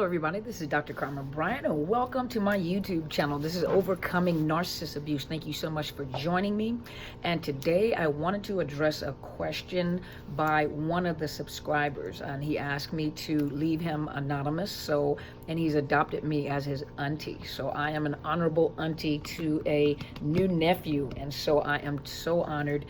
everybody, this is Dr. Carmen Bryant, and welcome to my YouTube channel. This is Overcoming Narcissist Abuse. Thank you so much for joining me. And today I wanted to address a question by one of the subscribers, and he asked me to leave him anonymous, and he's adopted me as his auntie. So I am an honorable auntie to a new nephew, and so I am so honored.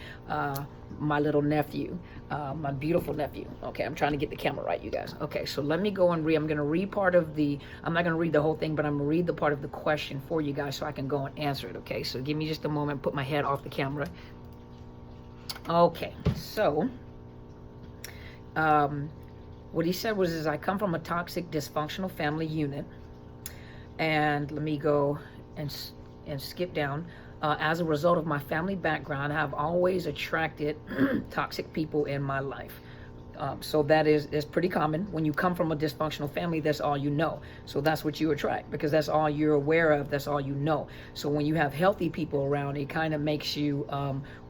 My little nephew, my beautiful nephew. Okay, I'm trying to get the camera right, you guys. Okay, so let me go and read. I'm going to read part of I'm not going to read the whole thing, but I'm going to read the part of the question for you guys so I can go and answer it, okay? So give me just a moment, put my head off the camera. Okay, so what he said was, I come from a toxic, dysfunctional family unit, and let me go and skip down. As a result of my family background, I have always attracted toxic people in my life. So that is pretty common. When you come from a dysfunctional family, that's all you know. So that's what you attract, because that's all you're aware of. That's all you know. So when you have healthy people around, it kind of makes you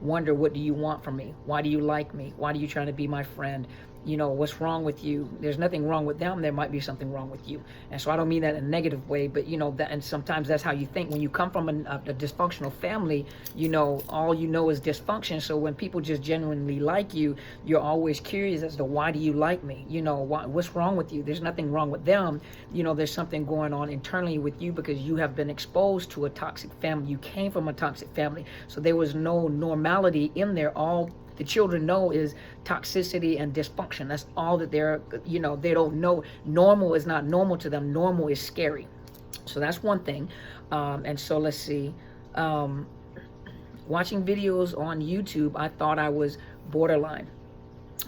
wonder, what do you want from me? Why do you like me? Why are you trying to be my friend? You know, what's wrong with you? There's nothing wrong with them. There might be something wrong with you. And so I don't mean that in a negative way, but you know, that, and sometimes that's how you think. When you come from a dysfunctional family, you know, all you know is dysfunction. So when people just genuinely like you, you're always curious as to, why do you like me? You know, what's wrong with you? There's nothing wrong with them. You know, there's something going on internally with you, because you have been exposed to a toxic family. You came from a toxic family. So there was no normality in there. All the children know is toxicity and dysfunction. That's all that they're, you know, they don't know. Normal is not normal to them. Normal is scary. So that's one thing. And so let's see. Watching videos on YouTube, I thought I was borderline,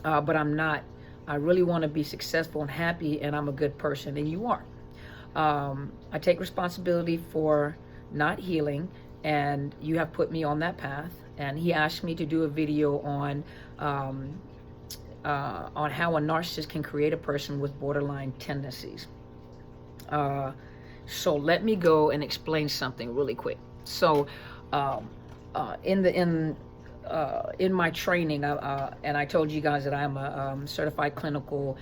but I'm not. I really want to be successful and happy, and I'm a good person, and you are. I take responsibility for not healing, and you have put me on that path. And he asked me to do a video on how a narcissist can create a person with borderline tendencies. So let me go and explain something really quick. So in my training, and I told you guys that I'm a certified clinical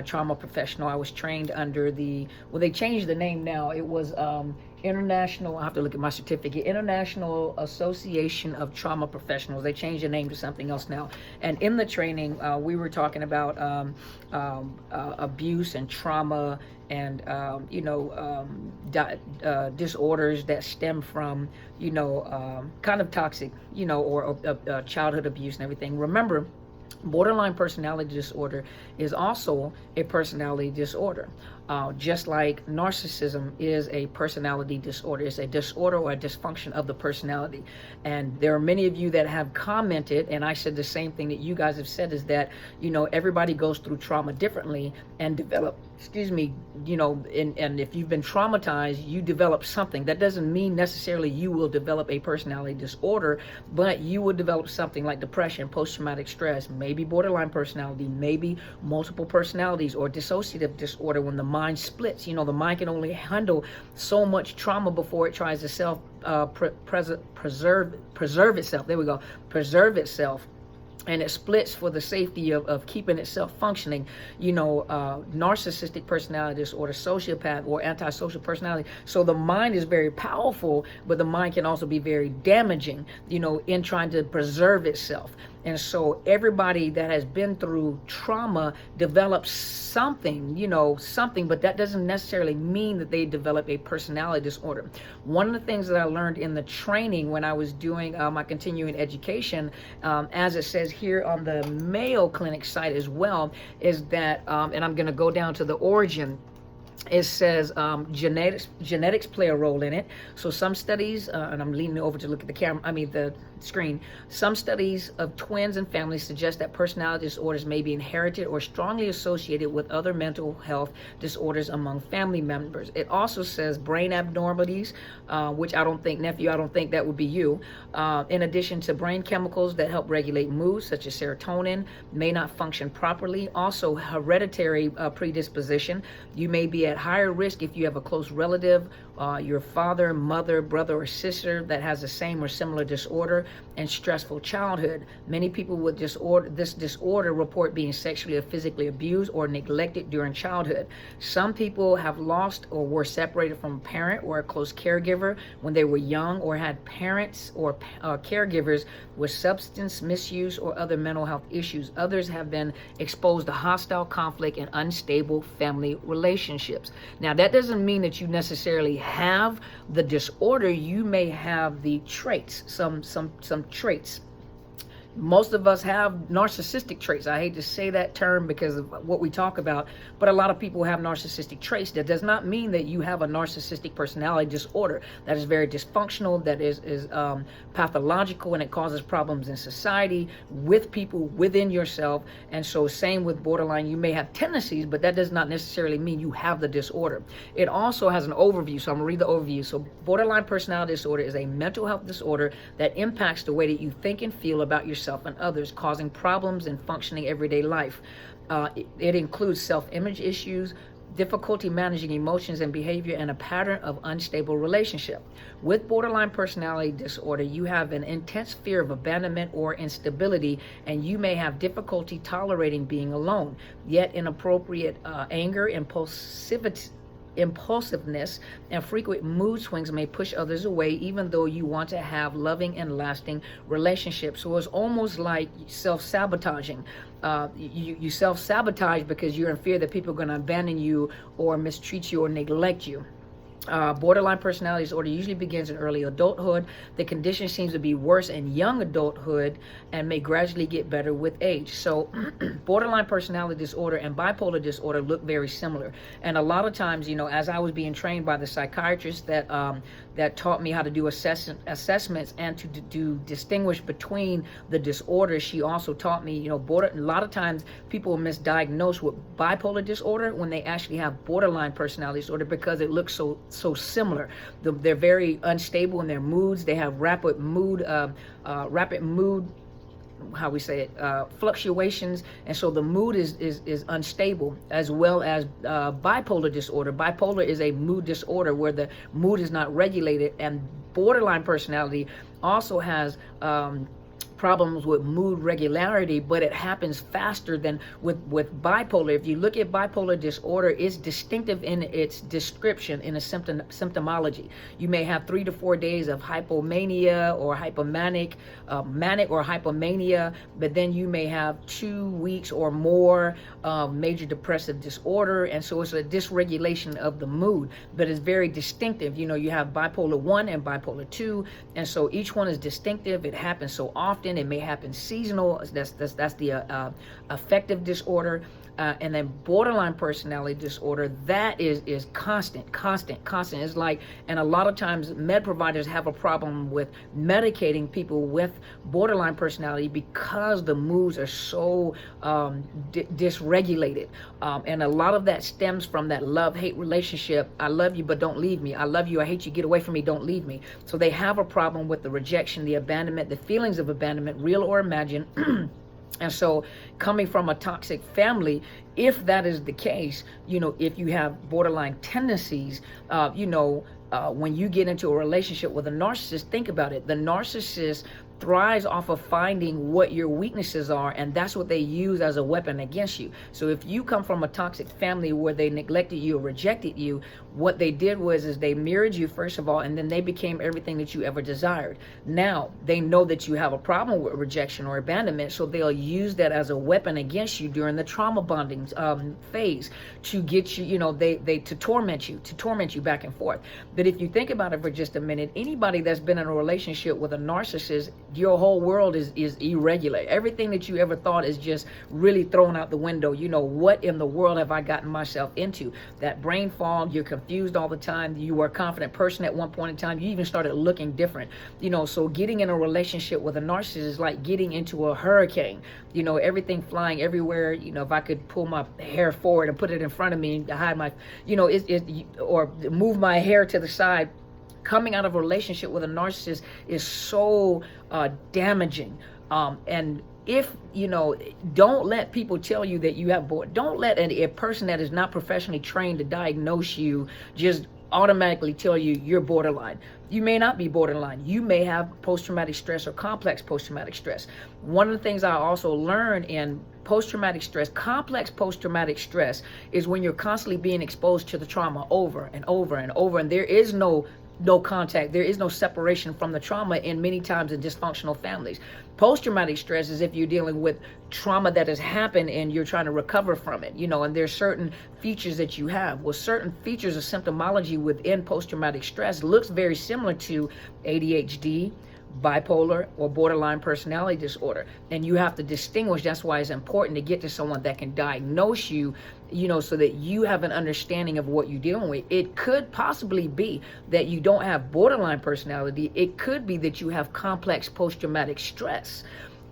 trauma professional. I was trained under they changed the name now. It was International, I have to look at my certificate, International Association of Trauma Professionals. They changed the name to something else now. And in the training, we were talking about abuse and trauma and, you know, disorders that stem from, you know, kind of toxic, you know, or childhood abuse and everything. Remember, borderline personality disorder is also a personality disorder. Just like narcissism is a personality disorder. It's a disorder or a dysfunction of the personality. And there are many of you that have commented, and I said the same thing that you guys have said, is that, you know, everybody goes through trauma differently and develop, you know, and if you've been traumatized, you develop something. That doesn't mean necessarily you will develop a personality disorder, but you will develop something like depression, post-traumatic stress, maybe borderline personality, maybe multiple personalities, or dissociative disorder, when the mind splits. You know, the mind can only handle so much trauma before it tries to preserve itself. There we go. Preserve itself. And it splits for the safety of keeping itself functioning. You know, narcissistic personality disorder, sociopath, or antisocial personality. So the mind is very powerful, but the mind can also be very damaging, you know, in trying to preserve itself. And so everybody that has been through trauma develops something, you know, but that doesn't necessarily mean that they develop a personality disorder. One of the things that I learned in the training when I was doing my continuing education, as it says here on the Mayo Clinic site as well, is that, and I'm going to go down to the origin. It says genetics play a role in it. So some studies, and I'm leaning over to look at the screen. Some studies of twins and families suggest that personality disorders may be inherited or strongly associated with other mental health disorders among family members. It also says brain abnormalities, which I don't think that would be you. In addition to brain chemicals that help regulate mood, such as serotonin, may not function properly. Also, hereditary predisposition. You may be at higher risk if you have a close relative, your father, mother, brother, or sister that has the same or similar disorder, and stressful childhood. Many people with this disorder report being sexually or physically abused or neglected during childhood. Some people have lost or were separated from a parent or a close caregiver when they were young, or had parents or caregivers with substance misuse or other mental health issues. Others have been exposed to hostile conflict and unstable family relationships. Now, that doesn't mean that you necessarily have the disorder. You may have the traits, some traits. Most of us have narcissistic traits. I hate to say that term because of what we talk about, but a lot of people have narcissistic traits. That does not mean that you have a narcissistic personality disorder. That is very dysfunctional, that is pathological, and it causes problems in society, with people, within yourself. And so same with borderline, you may have tendencies, but that does not necessarily mean you have the disorder. It also has an overview, so I'm gonna read the overview. So borderline personality disorder is a mental health disorder that impacts the way that you think and feel about yourself and others, causing problems in functioning everyday life. It includes self-image issues, difficulty managing emotions and behavior, and a pattern of unstable relationship. With borderline personality disorder, you have an intense fear of abandonment or instability, and you may have difficulty tolerating being alone. Yet inappropriate anger, impulsiveness, and frequent mood swings may push others away, even though you want to have loving and lasting relationships. So it's almost like self-sabotaging. You self-sabotage because you're in fear that people are going to abandon you or mistreat you or neglect you. Borderline personality disorder usually begins in early adulthood. The condition seems to be worse in young adulthood and may gradually get better with age. So borderline personality disorder and bipolar disorder look very similar. And a lot of times, as I was being trained by the psychiatrist that taught me how to do assessments and to distinguish between the disorders, she also taught me, a lot of times people misdiagnose with bipolar disorder when they actually have borderline personality disorder because it looks so similar. They're very unstable in their moods. They have rapid mood fluctuations, and so the mood is unstable, as well as bipolar disorder. Bipolar is a mood disorder where the mood is not regulated, and borderline personality also has problems with mood regularity, but it happens faster than with bipolar. If you look at bipolar disorder, it's distinctive in its description, in a symptomology. You may have 3 to 4 days of hypomania or hypomanic, manic or hypomania, but then you may have 2 weeks or more of major depressive disorder, and so it's a dysregulation of the mood, but it's very distinctive. You have bipolar 1 and bipolar 2, and so each one is distinctive. It happens so often. It may happen seasonal. That's the affective disorder. And then borderline personality disorder, that is constant. It's like, and a lot of times med providers have a problem with medicating people with borderline personality because the moods are so dysregulated. And a lot of that stems from that love-hate relationship. I love you, but don't leave me. I love you, I hate you, get away from me, don't leave me. So they have a problem with the rejection, the abandonment, the feelings of abandonment, real or imagined. And so coming from a toxic family, if that is the case, if you have borderline tendencies, when you get into a relationship with a narcissist, think about it. The narcissist thrives off of finding what your weaknesses are, and that's what they use as a weapon against you. So if you come from a toxic family where they neglected you or rejected you, what they did is they mirrored you, first of all, and then they became everything that you ever desired. Now they know that you have a problem with rejection or abandonment, so they'll use that as a weapon against you during the trauma bonding phase to get you, to torment you back and forth. But if you think about it for just a minute, anybody that's been in a relationship with a narcissist, your whole world is irregular. Everything that you ever thought is just really thrown out the window. What in the world have I gotten myself into? That brain fog, you're confused all the time. You were a confident person at one point in time. You even started looking different. So getting in a relationship with a narcissist is like getting into a hurricane. Everything flying everywhere. If I could pull my hair forward and put it in front of me to hide my, or move my hair to the side. Coming out of a relationship with a narcissist is so damaging. And if, you know, don't let people tell you that you have don't let a person that is not professionally trained to diagnose you just automatically tell you you're borderline. You may not be borderline. You may have post-traumatic stress or complex post-traumatic stress. One of the things I also learned in post-traumatic stress, complex post-traumatic stress, is when you're constantly being exposed to the trauma over and over and over, and there is no contact, there is no separation from the trauma in many times in dysfunctional families. Post-traumatic stress is if you're dealing with trauma that has happened and you're trying to recover from it, you know, and there's certain features that you have. Well, certain features of symptomology within post-traumatic stress looks very similar to ADHD, bipolar, or borderline personality disorder. And you have to distinguish. That's why it's important to get to someone that can diagnose you, you know, so that you have an understanding of what you're dealing with. It could possibly be that you don't have borderline personality. It could be that you have complex post-traumatic stress.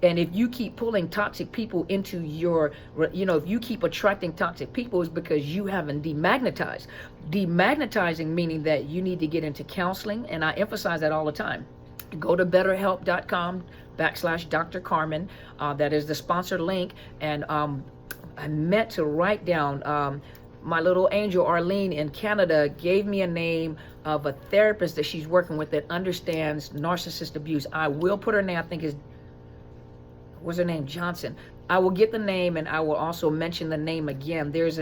And if you keep pulling toxic people into your, you know, if you keep attracting toxic people, it's because you haven't demagnetized. Demagnetizing meaning that you need to get into counseling. And I emphasize that all the time. Go to betterhelp.com/Dr. Carmen. That is the sponsored link. And I meant to write down, my little angel Arlene in Canada gave me a name of a therapist that she's working with that understands narcissist abuse. I will put her name, I think is, what's her name? Johnson. I will get the name, and I will also mention the name again. There was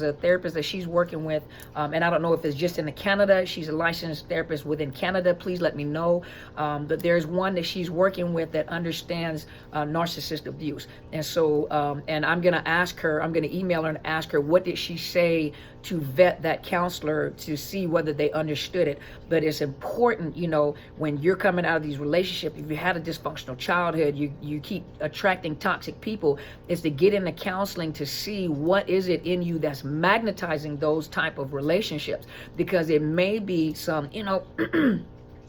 a therapist that she's working with, and I don't know if it's just in Canada. She's a licensed therapist within Canada. Please let me know. But there's one that she's working with that understands narcissist abuse. And so, and I'm going to ask her, I'm going to email her and ask her, what did she say to vet that counselor to see whether they understood it. But it's important, you know, when you're coming out of these relationships, if you had a dysfunctional childhood, you keep attracting toxic people, is to get into counseling to see what is it in you that's magnetizing those type of relationships. Because it may be some, you know,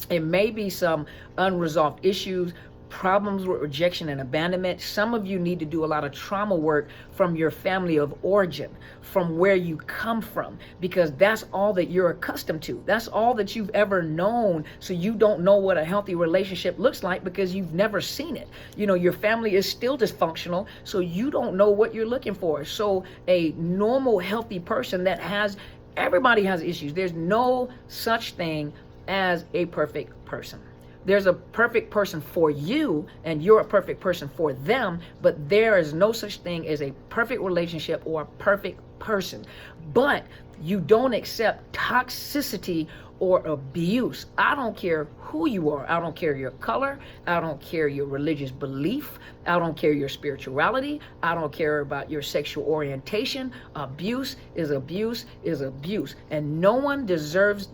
it may be some unresolved issues, problems with rejection and abandonment. Some of you need to do a lot of trauma work from your family of origin, from where you come from, because that's all that you're accustomed to. That's all that you've ever known. So you don't know what a healthy relationship looks like because you've never seen it. You know, your family is still dysfunctional, so you don't know what you're looking for. So a normal, healthy person that has, everybody has issues. There's no such thing as a perfect person. There's a perfect person for you, and you're a perfect person for them, but there is no such thing as a perfect relationship or a perfect person. But you don't accept toxicity or abuse. I don't care who you are. I don't care your color. I don't care your religious belief. I don't care your spirituality. I don't care about your sexual orientation. Abuse is abuse is abuse. And no one deserves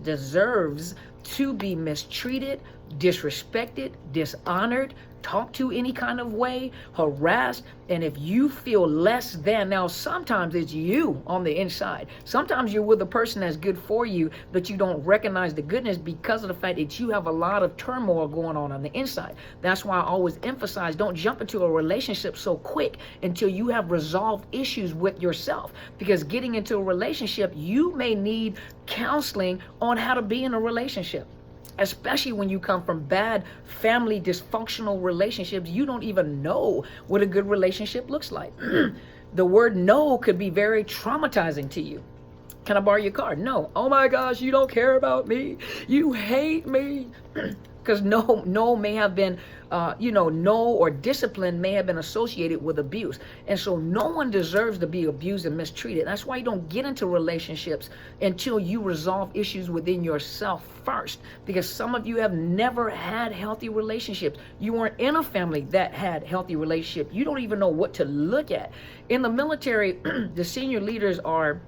to be mistreated, disrespected, dishonored, talked to any kind of way, harassed. And if you feel less than, now sometimes it's you on the inside. Sometimes you're with a person that's good for you, but you don't recognize the goodness because of the fact that you have a lot of turmoil going on the inside. That's why I always emphasize, don't jump into a relationship so quick until you have resolved issues with yourself. Because getting into a relationship, you may need counseling on how to be in a relationship. Especially when you come from bad family dysfunctional relationships, you don't even know what a good relationship looks like. The word no could be very traumatizing to you. Can I borrow your car? No. Oh my gosh, you don't care about me. You hate me. Because no may have been, no or discipline may have been associated with abuse. And so no one deserves to be abused and mistreated. That's why you don't get into relationships until you resolve issues within yourself first. Because some of you have never had healthy relationships. You weren't in a family that had healthy relationships. You don't even know what to look at. In the military, the senior leaders are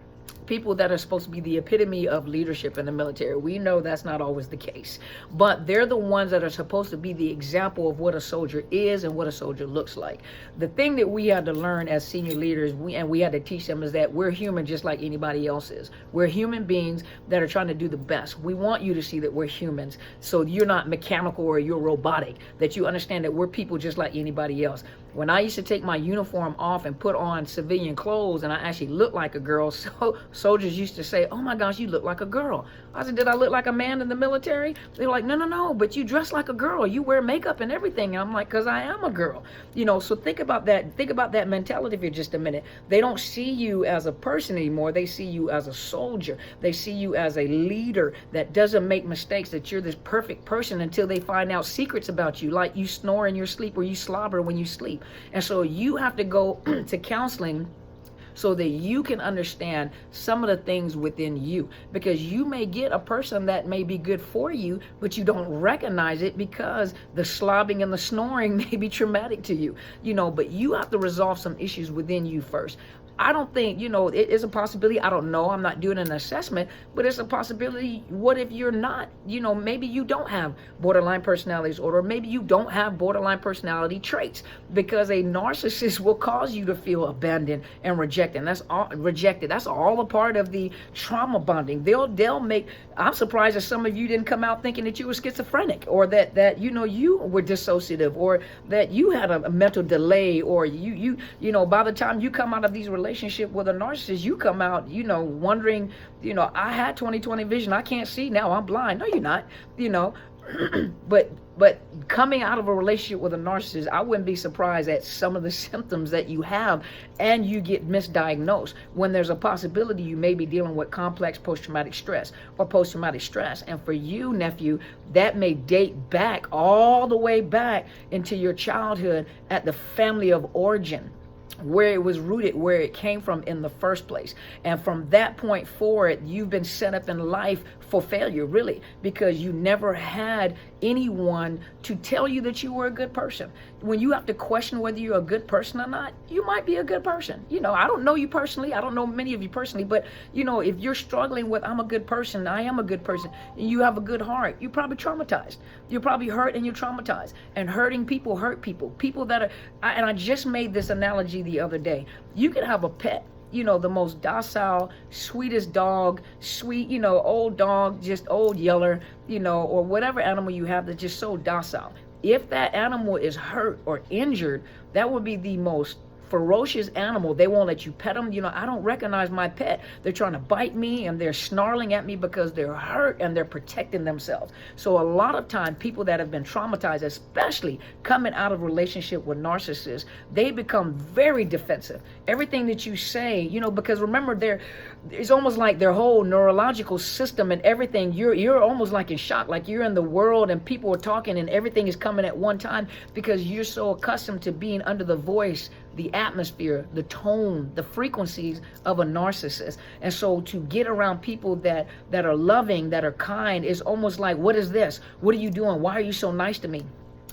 people that are supposed to be the epitome of leadership in the military. We know that's not always the case, but they're the ones that are supposed to be the example of what a soldier is and what a soldier looks like. The thing that we had to learn as senior leaders, we had to teach them, is that we're human just like anybody else is. We're human beings that are trying to do the best. We want you to see that we're humans, so you're not mechanical or you're robotic, that you understand that we're people just like anybody else. When I used to take my uniform off and put on civilian clothes, and I actually looked like a girl, Soldiers used to say, oh my gosh, you look like a girl. I said, did I look like a man in the military? They're like, no, but you dress like a girl. You wear makeup and everything. And I'm like, because I am a girl. So think about that. Think about that mentality for just a minute. They don't see you as a person anymore. They see you as a soldier. They see you as a leader that doesn't make mistakes, that you're this perfect person until they find out secrets about you, like you snore in your sleep or you slobber when you sleep. And so you have to go to counseling so that you can understand some of the things within you, because you may get a person that may be good for you, but you don't recognize it because the slobbing and the snoring may be traumatic to you, but you have to resolve some issues within you first. I don't think, it is a possibility. I don't know. I'm not doing an assessment, but it's a possibility. What if you're not, maybe you don't have borderline personality disorder, or maybe you don't have borderline personality traits, because a narcissist will cause you to feel abandoned and rejected. That's all a part of the trauma bonding. They'll make, I'm surprised that some of you didn't come out thinking that you were schizophrenic, or that you were dissociative, or that you had a mental delay, or you by the time you come out of these relationship with a narcissist, you come out, wondering, I had 20/20 vision. I can't see now. I'm blind. No, you're not, but coming out of a relationship with a narcissist, I wouldn't be surprised at some of the symptoms that you have, and you get misdiagnosed when there's a possibility you may be dealing with complex post-traumatic stress or post-traumatic stress. And for you, nephew, that may date back all the way back into your childhood at the family of origin, where it was rooted, where it came from in the first place. And from that point forward, you've been set up in life for failure, really, because you never had anyone to tell you that you were a good person. When you have to question whether you're a good person or not, you might be a good person. I don't know you personally. I don't know many of you personally, but if you're struggling with, I'm a good person, I am a good person, and you have a good heart, you're probably traumatized. You're probably hurt and you're traumatized. And hurting people hurt people. People that are, and I just made this analogy the other day. You can have a pet, the most docile, sweetest dog, sweet, old dog, just old yeller, or whatever animal you have that's just so docile. If that animal is hurt or injured, that would be the most ferocious animal. They won't let you pet them. I don't recognize my pet. They're trying to bite me and they're snarling at me because they're hurt and they're protecting themselves. So a lot of time, people that have been traumatized, especially coming out of relationship with narcissists, they become very defensive. Everything that you say, because remember, it's almost like their whole neurological system and everything, you're almost like in shock, like you're in the world and people are talking and everything is coming at one time, because you're so accustomed to being under the voice, the atmosphere, the tone, the frequencies of a narcissist. And so to get around people that are loving, that are kind, is almost like, what is this? What are you doing? Why are you so nice to me?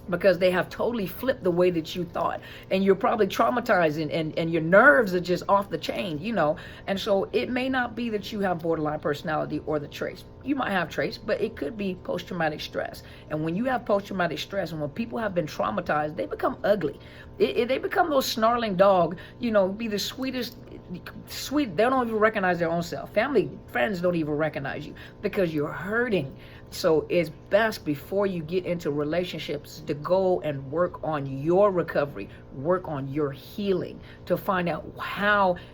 Because they have totally flipped the way that you thought, and you're probably traumatized, and your nerves are just off the chain, and so it may not be that you have borderline personality or the traits. You might have traits, but it could be post-traumatic stress. And when you have post-traumatic stress, and when people have been traumatized, they become ugly. They become those snarling dog, be the sweetest, sweet. They don't even recognize their own self. Family, friends don't even recognize you because you're hurting. So it's best, before you get into relationships, to go and work on your recovery, work on your healing, to find out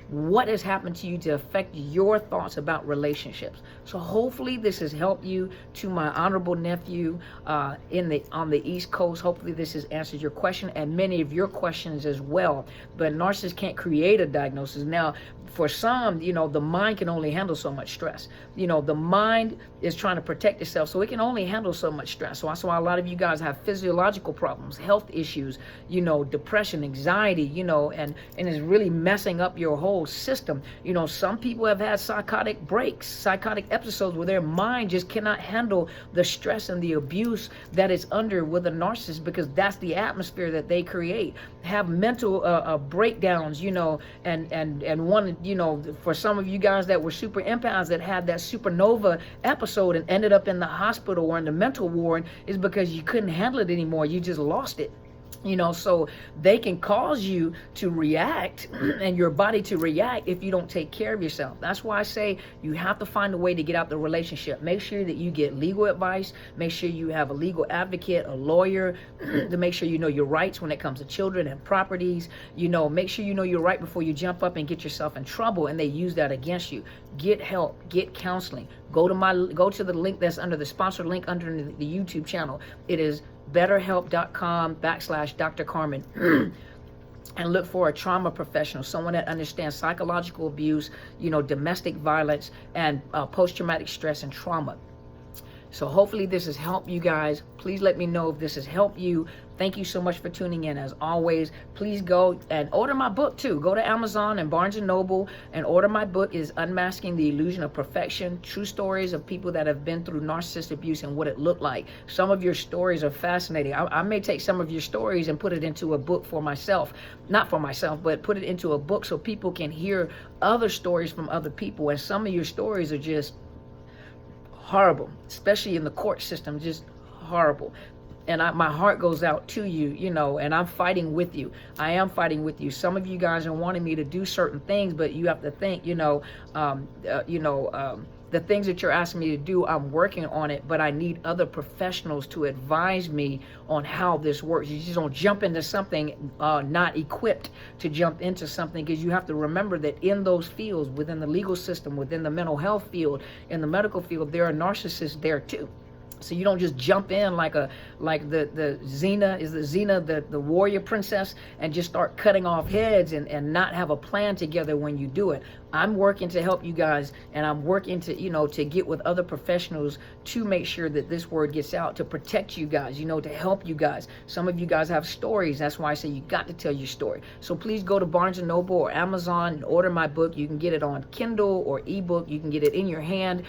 what has happened to you to affect your thoughts about relationships. So hopefully this has helped you. To my honorable nephew on the East Coast, hopefully this has answered your question and many of your questions as well. But narcissists can't create a diagnosis. Now, for some, the mind can only handle so much stress. The mind is trying to protect itself, so it can only handle so much stress. So that's why a lot of you guys have physiological problems, health issues, depression, anxiety, and it's really messing up your whole system. Some people have had psychotic breaks, psychotic episodes where their mind just cannot handle the stress and the abuse that it's under with a narcissist, because that's the atmosphere that they create. Have mental breakdowns, and one, for some of you guys that were super empaths that had that supernova episode and ended up in the hospital or in the mental ward, is because you couldn't handle it anymore. You just lost it. You know, so they can cause you to react and your body to react if you don't take care of yourself. That's why I say you have to find a way to get out the relationship. Make sure that you get legal advice. Make sure you have a legal advocate, a lawyer, to make sure you know your rights when it comes to children and properties. You know, make sure you know your right before you jump up and get yourself in trouble and they use that against you. Get help, get counseling. Go to the link that's under the sponsor link under the YouTube channel. It is BetterHelp.com/Dr. Carmen. And look for a trauma professional, someone that understands psychological abuse, you know, domestic violence, and post-traumatic stress and trauma. So hopefully this has helped you guys. Please let me know if this has helped you. Thank you so much for tuning in. As always, please go and order my book too. Go to Amazon and Barnes & Noble and order my book. Is Unmasking the Illusion of Perfection, True Stories of People that have been through narcissist abuse and what it looked like. Some of your stories are fascinating. I may take some of your stories and put it into a book for myself. Not for myself, but put it into a book so people can hear other stories from other people. And some of your stories are just horrible, especially in the court system, just horrible. And my heart goes out to you, you know, and I'm fighting with you. I am fighting with you. Some of you guys are wanting me to do certain things, but you have to think, the things that you're asking me to do, I'm working on it, but I need other professionals to advise me on how this works. You just don't jump into something not equipped to jump into something, because you have to remember that in those fields, within the legal system, within the mental health field, in the medical field, there are narcissists there too. So you don't just jump in like the Xena, the warrior princess, and just start cutting off heads and not have a plan together when you do it. I'm working to help you guys, and I'm working to, to get with other professionals to make sure that this word gets out, to protect you guys, to help you guys. Some of you guys have stories. That's why I say you got to tell your story. So please go to Barnes & Noble or Amazon and order my book. You can get it on Kindle or ebook. You can get it in your hand.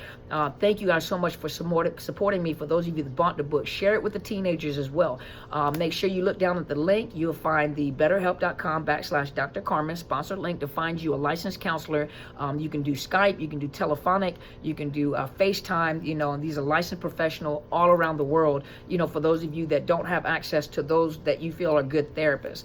Thank you guys so much for supporting me. For those of you that bought the book, share it with the teenagers as well. Make sure you look down at the link. You'll find the BetterHelp.com/Dr. Carmen sponsored link to find you a licensed counselor. You can do Skype, you can do telephonic, you can do FaceTime, and these are licensed professionals all around the world, for those of you that don't have access to those that you feel are good therapists.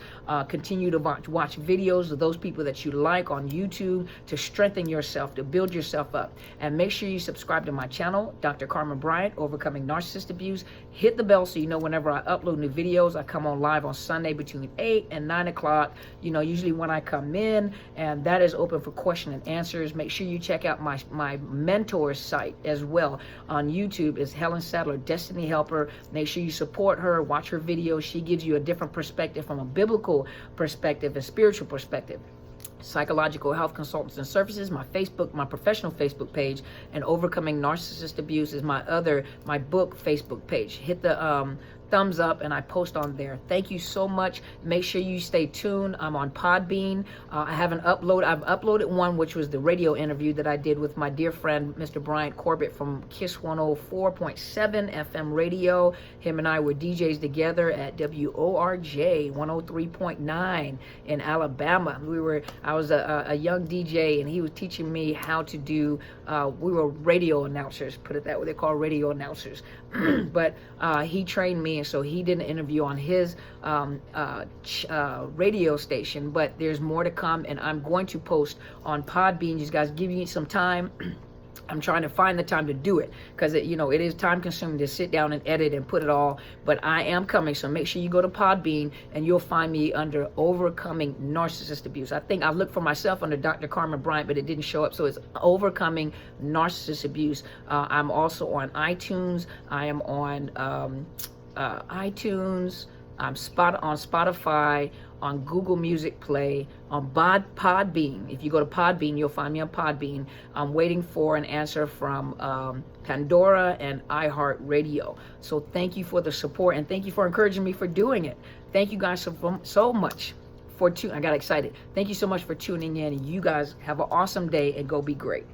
Continue to watch videos of those people that you like on YouTube to strengthen yourself, to build yourself up. And make sure you subscribe to my channel, Dr. Carmen Bryant, Overcoming Narcissist Abuse. Hit the bell so you know whenever I upload new videos. I come on live on Sunday between 8 and 9 o'clock, usually when I come in, and that is open for question and answers. Make sure you check out my mentor site as well on YouTube. Is Helen Sadler, Destiny Helper. Make sure you support her, watch her videos. She gives you a different perspective from a biblical perspective and spiritual perspective. Psychological Health Consultants and Services, my professional Facebook page, and Overcoming Narcissist Abuse is my book Facebook page. Hit the thumbs up, and I post on there. Thank you so much. Make sure you stay tuned. I'm on Podbean. I've uploaded one, which was the radio interview that I did with my dear friend, Mr. Bryant Corbett from KISS 104.7 FM radio. Him and I were DJs together at WORJ 103.9 in Alabama. I was a young DJ, and he was teaching me how to do, we were radio announcers, put it that way. They're called radio announcers. But he trained me, and so he did an interview on his radio station. But there's more to come, and I'm going to post on Podbean. You guys give me some time. I'm trying to find the time to do it, because it is time consuming to sit down and edit and put it all, but I am coming. So make sure you go to Podbean, and you'll find me under Overcoming Narcissist Abuse. I think I looked for myself under Dr. Carmen Bryant, but it didn't show up. So it's Overcoming Narcissist Abuse. I'm also on iTunes. I am on iTunes. I'm on Spotify, on Google Music Play, on Podbean. If you go to Podbean, you'll find me on Podbean. I'm waiting for an answer from Pandora and iHeartRadio. So thank you for the support, and thank you for encouraging me for doing it. Thank you guys so much for tuning. I got excited. Thank you so much for tuning in. You guys have an awesome day, and go be great.